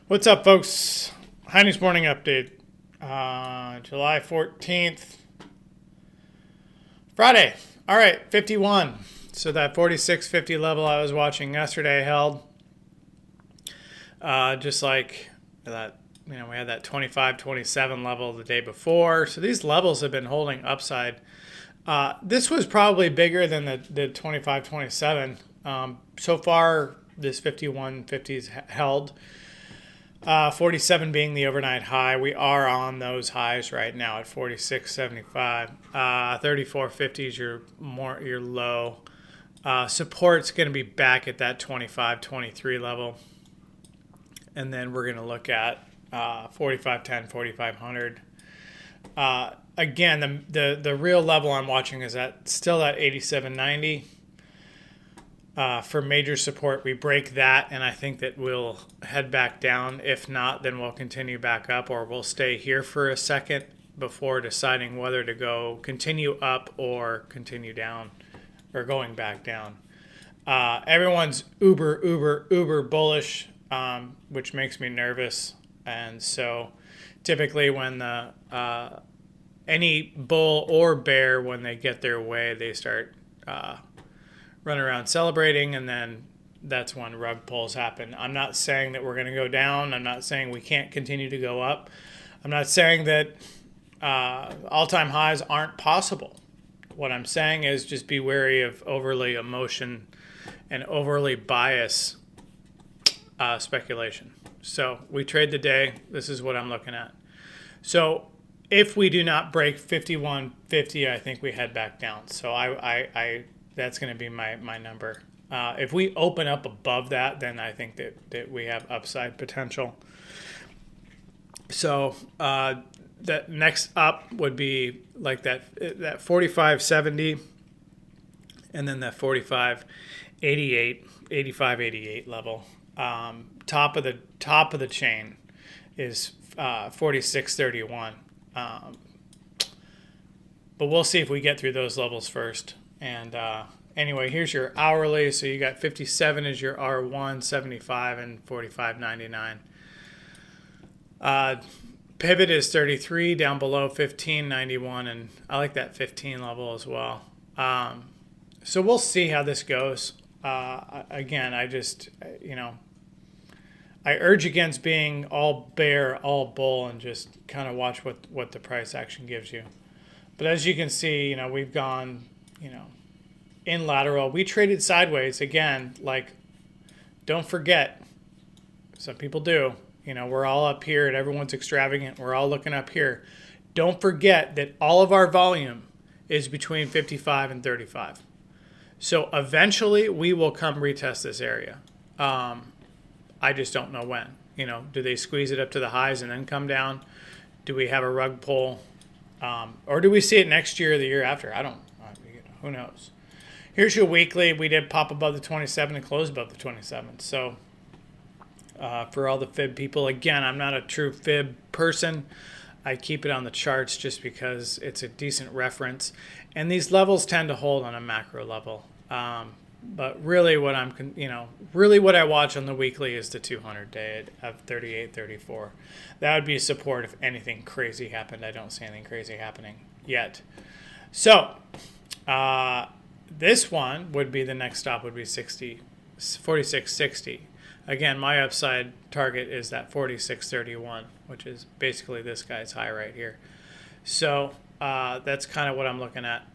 What's up, folks? Heine's Morning Update. July 14th, Friday. All right, 51. So that 46.50 level I was watching yesterday held. Just like that, we had that 25.27 level the day before. So these levels have been holding upside. This was probably bigger than the 25.27. So far, this 51.50's held. 47 being the overnight high. We are on those highs right now at 46.75. 34.50 is your low. Support's going to be back at that 25.23 level. And then we're going to look at 45.10, 4,500. Again, the real level I'm watching is still at 87.90. For major support, we break that, and I think that we'll head back down. If not, then we'll continue back up, or we'll stay here for a second before deciding whether to continue up or continue down, or going back down. Everyone's uber bullish, which makes me nervous. And so typically when any bull or bear, when they get their way, they start run around celebrating, and then that's when rug pulls happen. I'm not saying that we're going to go down. I'm not saying we can't continue to go up. I'm not saying that all-time highs aren't possible. What I'm saying is just be wary of overly emotion and overly bias speculation. So we trade the day. This is what I'm looking at. So if we do not break 51.50, I think we head back down. So I that's going to be my number. If we open up above that, then I think that we have upside potential. So the next up would be like that 45.70, and then that 45.88, 85.88 level. Top of the chain is 46.31. But we'll see if we get through those levels first. And anyway, here's your hourly. So you got 57 as your R1, 75, and 45.99. Pivot is 33, down below 15.91, and I like that 15 level as well. So we'll see how this goes. Again, I urge against being all bear, all bull, and just kind of watch what the price action gives you. But as you can see, we've gone, in lateral. We traded sideways again. Like, don't forget, some people do. We're all up here and everyone's extravagant. We're all looking up here. Don't forget that all of our volume is between 55 and 35. So eventually we will come retest this area. I just don't know when. Do they squeeze it up to the highs and then come down? Do we have a rug pull? Or do we see it next year or the year after? Who knows? Here's your weekly. We did pop above the 27 and close above the 27. So for all the fib people, again, I'm not a true fib person. I keep it on the charts just because it's a decent reference. And these levels tend to hold on a macro level. But really what I watch on the weekly is the 200-day of 38.34. That would be support if anything crazy happened. I don't see anything crazy happening yet. So this one would be the next stop would be 46.60. Again, my upside target is that 46.31, which is basically this guy's high right here. So that's kind of what I'm looking at.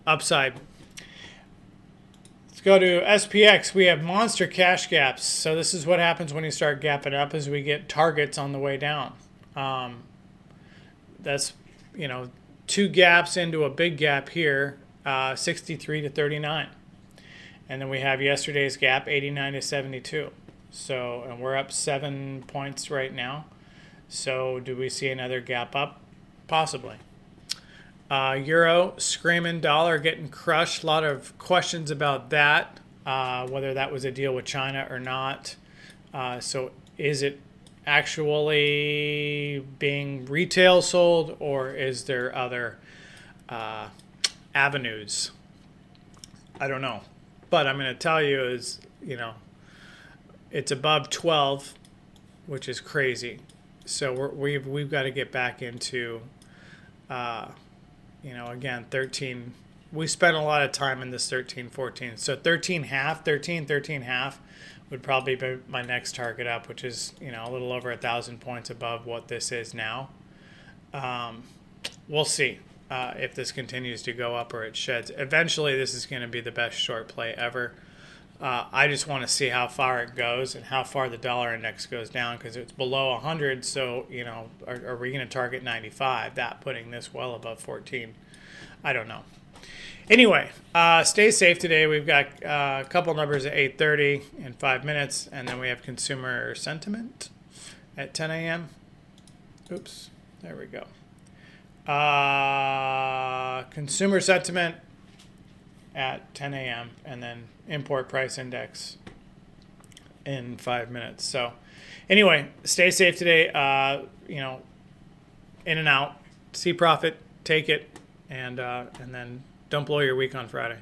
Upside. Let's go to SPX. We have monster cash gaps. So this is what happens when you start gapping up, is we get targets on the way down. That's, two gaps into a big gap here, 63 to 39. And then we have yesterday's gap, 89 to 72. So, and we're up 7 points right now. So do we see another gap up? Possibly. Euro screaming, dollar getting crushed. A lot of questions about that, whether that was a deal with China or not. So is it actually being retail sold, or is there other avenues? I don't know. But I'm going to tell you is, it's above 12 which is crazy. So we've got to get back into, again, 13. We spent a lot of time in this 13, 14. So 13 half would probably be my next target up, which is, a little over 1,000 points above what this is now. We'll see if this continues to go up or it sheds. Eventually, this is going to be the best short play ever. I just want to see how far it goes and how far the dollar index goes down, because it's below 100. So, are we going to target 95? That putting this well above 14. I don't know. Anyway, stay safe today. We've got a couple numbers at 8:30 in 5 minutes, and then we have consumer sentiment at 10 a.m. Oops, there we go. Consumer sentiment at 10 a.m. and then import price index in 5 minutes. So anyway, stay safe today. In and out, see profit, take it, and then don't blow your week on Friday.